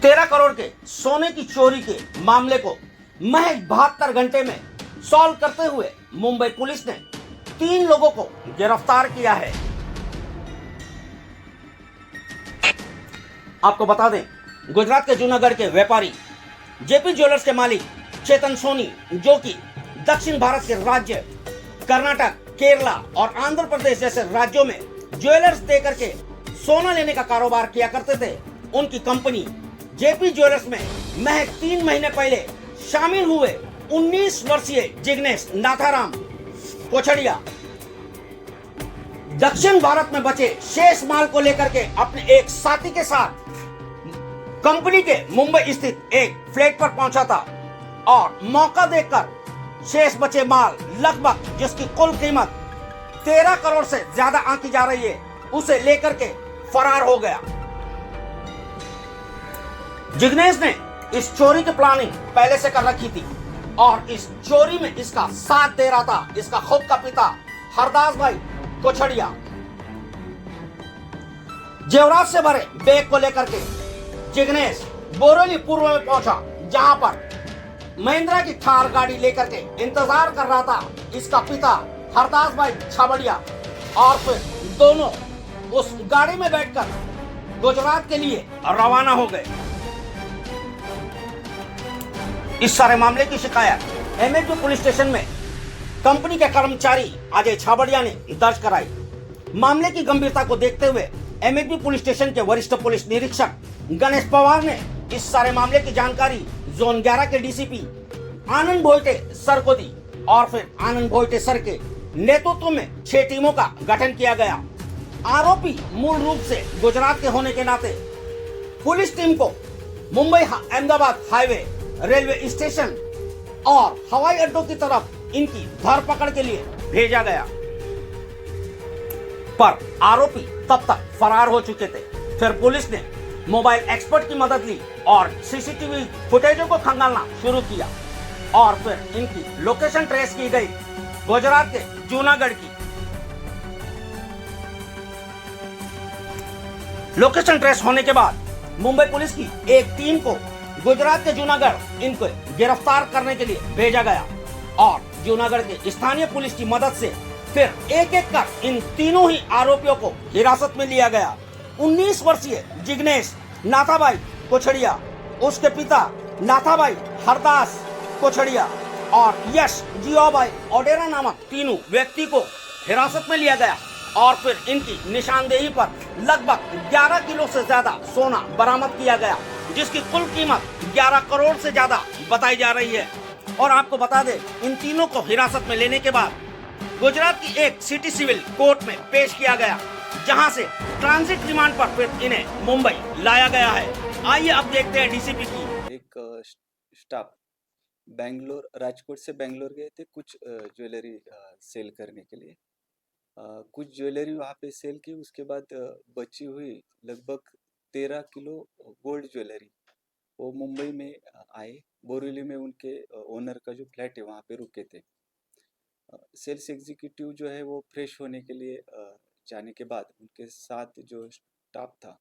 13 करोड़ के सोने की चोरी के मामले को महज 72 घंटे में सॉल्व करते हुए मुंबई पुलिस ने 3 लोगों को गिरफ्तार किया है। आपको बता दें, गुजरात के जूनागढ़ के व्यापारी जेपी ज्वेलर्स के मालिक चेतन सोनी, जो कि दक्षिण भारत के राज्य कर्नाटक, केरला और आंध्र प्रदेश जैसे राज्यों में ज्वेलर्स देकर के सोना लेने का कारोबार किया करते थे, उनकी कंपनी जेपी ज्वेलर्स में महज 3 महीने पहले शामिल हुए 19 वर्षीय जिग्नेश नाथाराम कोछड़िया दक्षिण भारत में बचे शेष माल को लेकर के अपने एक साथी के साथ कंपनी के मुंबई स्थित एक फ्लैट पर पहुंचा था और मौका देखकर शेष बचे माल लगभग जिसकी कुल कीमत 13 करोड़ से ज्यादा आंकी जा रही है, उसे लेकर के फरार हो गया। जिग्नेश ने इस चोरी की प्लानिंग पहले से कर रखी थी और इस चोरी में इसका साथ दे रहा था इसका खुद का पिता हरदास भाई कोछड़िया। जेवरात से भरे बैग को लेकर के जिग्नेश बोरेली पूर्व में पहुंचा, जहां पर महिंद्रा की थार गाड़ी लेकर के इंतजार कर रहा था इसका पिता हरदास भाई छाबड़िया, और फिर दोनों उस गाड़ी में बैठकर गुजरात के लिए रवाना हो गए। इस सारे मामले की शिकायत एमएचबी पुलिस स्टेशन में कंपनी के कर्मचारी अजय छाबड़िया ने दर्ज कराई। मामले की गंभीरता को देखते हुए एमएचबी पुलिस स्टेशन के वरिष्ठ पुलिस निरीक्षक गणेश पवार ने इस सारे मामले की जानकारी जोन 11 के डीसीपी आनंद भोइटे सर को दी और फिर आनंद भोइटे सर के नेतृत्व में 6 टीमों का गठन किया गया। आरोपी मूल रूप से गुजरात के होने के नाते पुलिस टीम को Mumbai Ahmedabad highway, railway station और हवाई अड्डों की तरफ इनकी धरपकड़ के लिए भेजा गया, पर आरोपी तब तक फरार हो चुके थे। फिर पुलिस ने मोबाइल एक्सपर्ट की मदद ली और सीसीटीवी फुटेजों को खंगालना शुरू किया और फिर इनकी लोकेशन ट्रेस की गई गुजरात के जूनागढ़ की। लोकेशन ट्रेस होने के बाद मुंबई पुलिस की एक टीम को गुजरात के जूनागढ़ इनको गिरफ्तार करने के लिए भेजा गया और जूनागढ़ के स्थानीय पुलिस की मदद से फिर एक एक कर इन तीनों ही आरोपियों को हिरासत में लिया गया। 19 वर्षीय जिग्नेश नाथाभाई कोछड़िया, उसके पिता नाथाभाई हरदास कोछड़िया और यश जियोभाई ओडेरा नामक तीनों व्यक्ति को हिरासत में लिया गया और फिर इनकी निशानदेही पर लगभग 11 किलो से ज्यादा सोना बरामद किया गया, जिसकी कुल कीमत 11 करोड़ से ज्यादा बताई जा रही है। और आपको बता दें, इन तीनों को हिरासत में लेने के बाद गुजरात की एक सिटी सिविल कोर्ट में पेश किया गया, जहां से ट्रांजिट रिमांड पर फिर इन्हें मुंबई लाया गया है। आइए अब देखते हैं डीसीपी की। एक स्टाफ बेंगलोर, राजकोट से बेंगलोर गए थे कुछ ज्वेलरी सेल करने के लिए। कुछ ज्वेलरी वहाँ पे सेल की, उसके बाद बची हुई लगभग 13 किलो गोल्ड ज्वेलरी वो मुंबई में आए। बोरीवली में उनके ओनर का जो फ्लैट है वहाँ पे रुके थे। सेल्स एग्जीक्यूटिव जो है वो फ्रेश होने के लिए जाने के बाद उनके साथ जो स्टाफ था,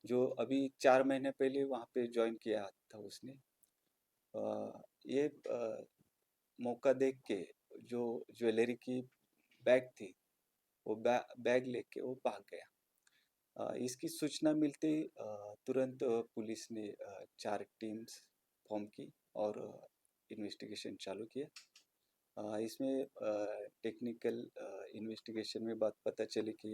जो अभी 4 महीने पहले वहाँ पे ज्वाइन किया था उसने, ये मौका देख के जो ज्वेलरी की बैग थी वो बैग लेके वो भाग गया। इसकी सूचना मिलते ही तुरंत पुलिस ने 4 टीम्स फॉर्म की और इन्वेस्टिगेशन चालू किया। इसमें टेक्निकल इन्वेस्टिगेशन में बात पता चली कि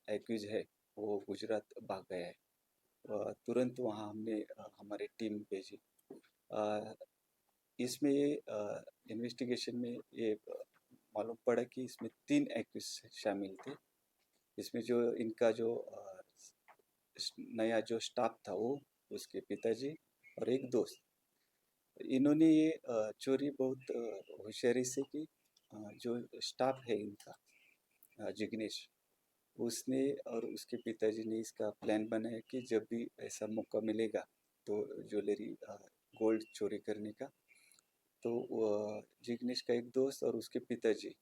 एक्यूज है वो गुजरात भाग गया है। तुरंत वहाँ हमने हमारी टीम भेजी। इसमें ये इन्वेस्टिगेशन में ये मालूम पड़ा कि इसमें 3 एक्यूज शामिल थे। इसमें जो इनका जो नया जो स्टाफ था वो उसके पिताजी और एक दोस्त, इन्होंने ये चोरी बहुत होशियारी से की। जो स्टाफ है इनका जिग्नेश, उसने और उसके पिताजी ने इसका प्लान बनाया कि जब भी ऐसा मौका मिलेगा तो ज्वेलरी गोल्ड चोरी करने का। तो जिग्नेश का एक दोस्त और उसके पिताजी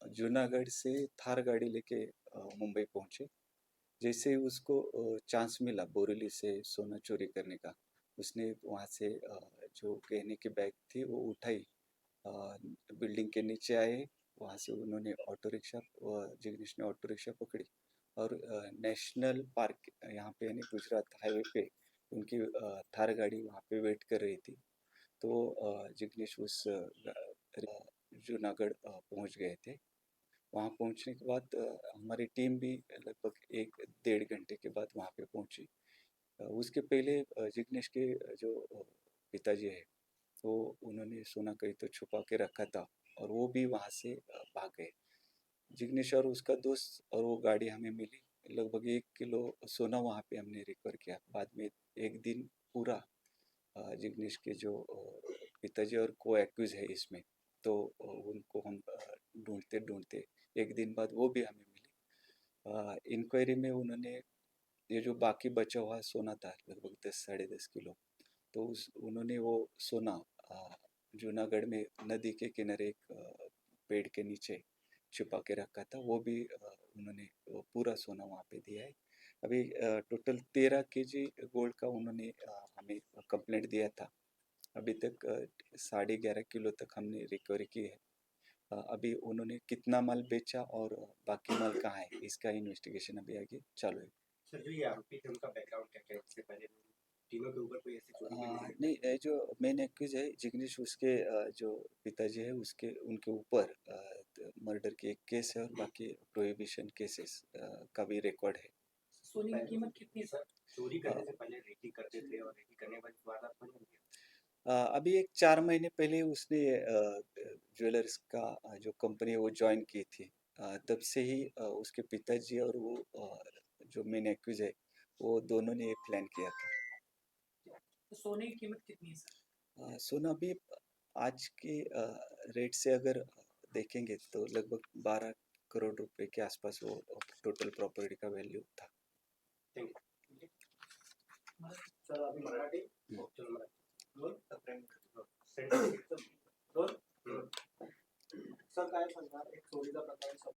जूनागढ़ से थार गाड़ी लेके मुंबई पहुंचे। जैसे ही उसको चांस मिला बोरीवली से सोना चोरी करने का, उसने वहाँ से जो गहने की बैग थी वो उठाई, बिल्डिंग के नीचे आए, वहाँ से उन्होंने ऑटो रिक्शा, जिग्नेश ने ऑटो रिक्शा पकड़ी और नेशनल पार्क यहाँ पे यानी गुजरात हाईवे पे उनकी थार गाड़ी वहाँ पे वेट कर रही थी। तो जिग्नेश उस जूनागढ़ पहुँच गए थे। वहाँ पहुँचने के बाद हमारी टीम भी लगभग 1-1.5 घंटे के बाद वहाँ पे पहुँची। उसके पहले जिग्नेश के जो पिताजी है, तो उन्होंने सोना कहीं तो छुपा के रखा था और वो भी वहाँ से भाग गए। जिग्नेश और उसका दोस्त और वो गाड़ी हमें मिली, लगभग 1 किलो सोना वहाँ पे हमने रिकवर किया। बाद में 1 दिन पूरा जिग्नेश के जो पिताजी और को एक्यूज है इसमें, तो उनको हम ढूंढते 1 दिन बाद वो भी हमें मिली। इंक्वायरी में उन्होंने ये जो बाकी बचा हुआ सोना था लगभग 10 साढ़े 10 किलो, तो उन्होंने वो सोना जूनागढ़ में नदी के किनारे एक पेड़ के नीचे छुपा के रखा था। वो भी उन्होंने वो पूरा सोना वहाँ पे दिया है। अभी टोटल 13 केजी गोल्ड का उन्होंने हमें कंप्लेंट दिया था। अभी तक 11.5 किलो तक हमने रिकवरी की है। अभी उन्होंने कितना माल बेचा और बाकी माल कहाँ है, इसका इन्वेस्टिगेशन अभी आगे चालू है। सर जो ये आरोपी थे उनका बैकग्राउंड क्या क्या है? इससे पहले तीनों के ऊपर कोई ऐसी चोरी की वजह नहीं, ये जो मेन एक्यूज है जिग्नेश, उसके जो पिताजी है उसके उनके ऊपर मर्डर के एक केस है और बाकी प्रोहिबिशन केसेस का भी रिकॉर्ड है। सोने की कीमत कितनी है सर? चोरी करने से पहले रेकी करते थे और रेकी करने के बाद वारदात बन गई। अभी एक 4 महीने पहले उसने ज्वेलर्स का जो कंपनी है वो ज्वाइन की थी। तब से ही उसके पिताजी और वो जो मेन एक्यूज है वो दोनों ने प्लान किया था। तो सोने की कीमत कितनी है सर? सोना भी आज के रेट से अगर देखेंगे तो लगभग 12 करोड़ रुपए के आसपास वो टोटल प्रॉपर्टी का वैल्यू था। Thank you sir. अभी मराठी चलो मराठी बोल